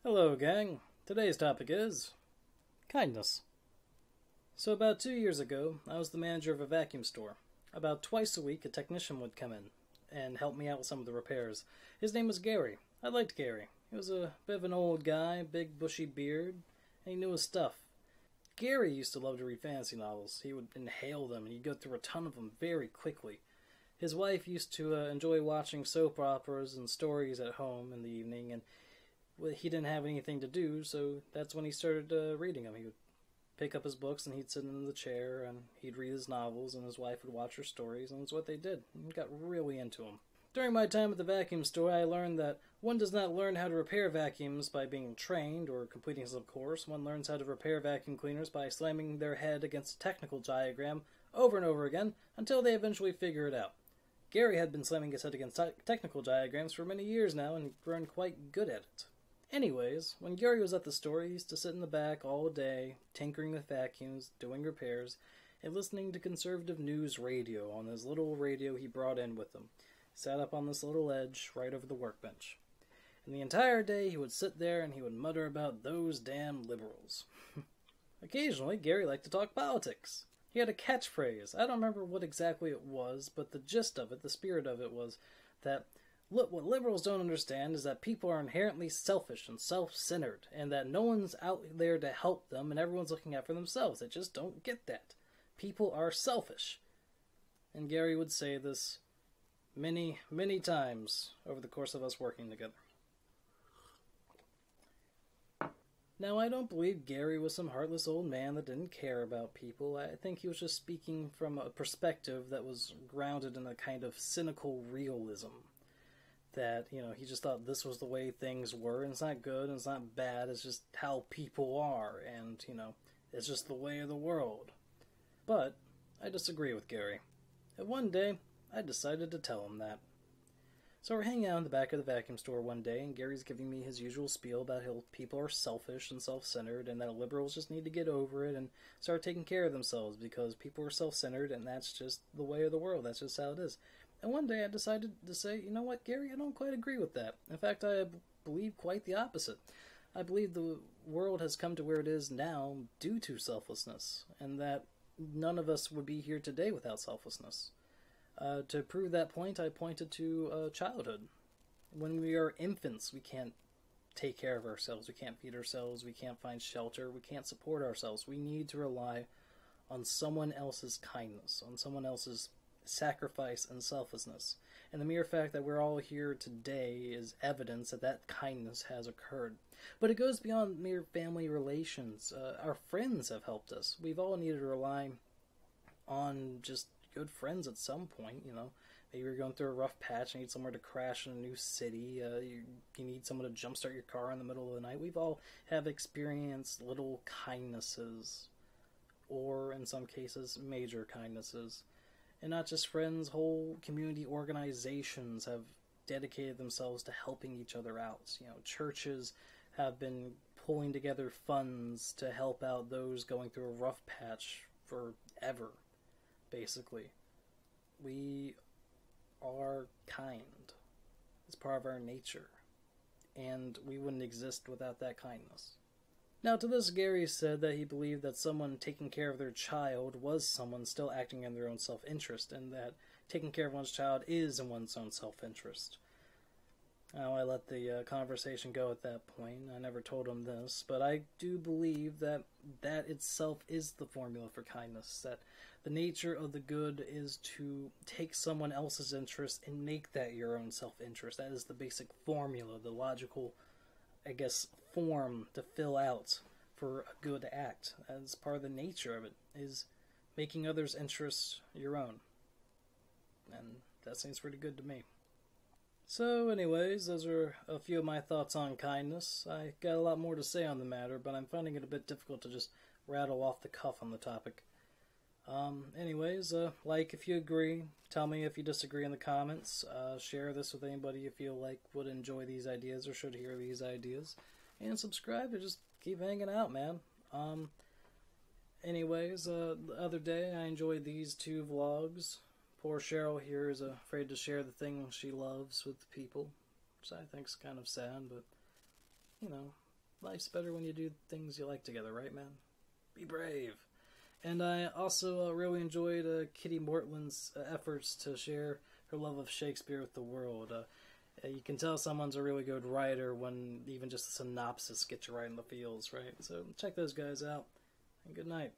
Hello, gang. Today's topic is kindness. So, about 2 years ago, I was the manager of a vacuum store. About twice a week, a technician would come in and help me out with some of the repairs. His name was Gary. I liked Gary. He was a bit of an old guy, big bushy beard, and he knew his stuff. Gary used to love to read fantasy novels. He would inhale them, and he'd go through a ton of them very quickly. His wife used to enjoy watching soap operas and stories at home in the evening, and he didn't have anything to do, so that's when he started reading them. He would pick up his books and he'd sit in the chair and he'd read his novels, and his wife would watch her stories, and that's what they did. He got really into them. During my time at the vacuum store, I learned that one does not learn how to repair vacuums by being trained or completing some course. One learns how to repair vacuum cleaners by slamming their head against a technical diagram over and over again until they eventually figure it out. Gary had been slamming his head against technical diagrams for many years now and he'd grown quite good at it. Anyways, when Gary was at the store, he used to sit in the back all day, tinkering with vacuums, doing repairs, and listening to conservative news radio on his little radio he brought in with him. He sat up on this little ledge right over the workbench. And the entire day he would sit there and he would mutter about those damn liberals. Occasionally, Gary liked to talk politics. He had a catchphrase. I don't remember what exactly it was, but the gist of it, the spirit of it was that look, what liberals don't understand is that people are inherently selfish and self-centered, and that no one's out there to help them, and everyone's looking out for themselves. They just don't get that. People are selfish. And Gary would say this many, many times over the course of us working together. Now, I don't believe Gary was some heartless old man that didn't care about people. I think he was just speaking from a perspective that was grounded in a kind of cynical realism. That, he just thought this was the way things were, and it's not good, and it's not bad, it's just how people are, and, it's just the way of the world. But I disagree with Gary. And one day, I decided to tell him that. So we're hanging out in the back of the vacuum store one day, and Gary's giving me his usual spiel about how people are selfish and self-centered, and that liberals just need to get over it and start taking care of themselves, because people are self-centered, and that's just the way of the world, that's just how it is. And one day I decided to say, you know what, Gary, I don't quite agree with that. In fact, I believe quite the opposite. I believe the world has come to where it is now due to selflessness, and that none of us would be here today without selflessness. To prove that point, I pointed to childhood. When we are infants, we can't take care of ourselves. We can't feed ourselves. We can't find shelter. We can't support ourselves. We need to rely on someone else's kindness, on someone else's sacrifice and selflessness. And the mere fact that we're all here today is evidence that that kindness has occurred. But it goes beyond mere family relations. Our friends have helped us. We've all needed to rely on just good friends at some point, Maybe you're going through a rough patch and need somewhere to crash in a new city. You need someone to jumpstart your car in the middle of the night. We've all have experienced little kindnesses, or in some cases, major kindnesses. And not just friends, whole community organizations have dedicated themselves to helping each other out. Churches have been pulling together funds to help out those going through a rough patch forever, basically. We are kind. It's part of our nature. And we wouldn't exist without that kindness. Now, to this, Gary said that he believed that someone taking care of their child was someone still acting in their own self-interest, and that taking care of one's child is in one's own self-interest. Now, I let the conversation go at that point. I never told him this, but I do believe that that itself is the formula for kindness, that the nature of the good is to take someone else's interest and make that your own self-interest. That is the basic formula, the logical, form to fill out for a good act. As part of the nature of it is making others' interests your own. And that seems pretty good to me. So anyways, those are a few of my thoughts on kindness. I got a lot more to say on the matter, but I'm finding it a bit difficult to just rattle off the cuff on the topic. Like if you agree, tell me if you disagree in the comments, share this with anybody you feel like would enjoy these ideas or should hear these ideas, and subscribe to just keep hanging out, man. The other day I enjoyed these two vlogs. Poor Cheryl here is afraid to share the thing she loves with people, which I think's kind of sad, but, life's better when you do things you like together, right, man? Be brave. And I also really enjoyed Kitty Mortland's efforts to share her love of Shakespeare with the world. You can tell someone's a really good writer when even just a synopsis gets you right in the feels, right? So check those guys out, and good night.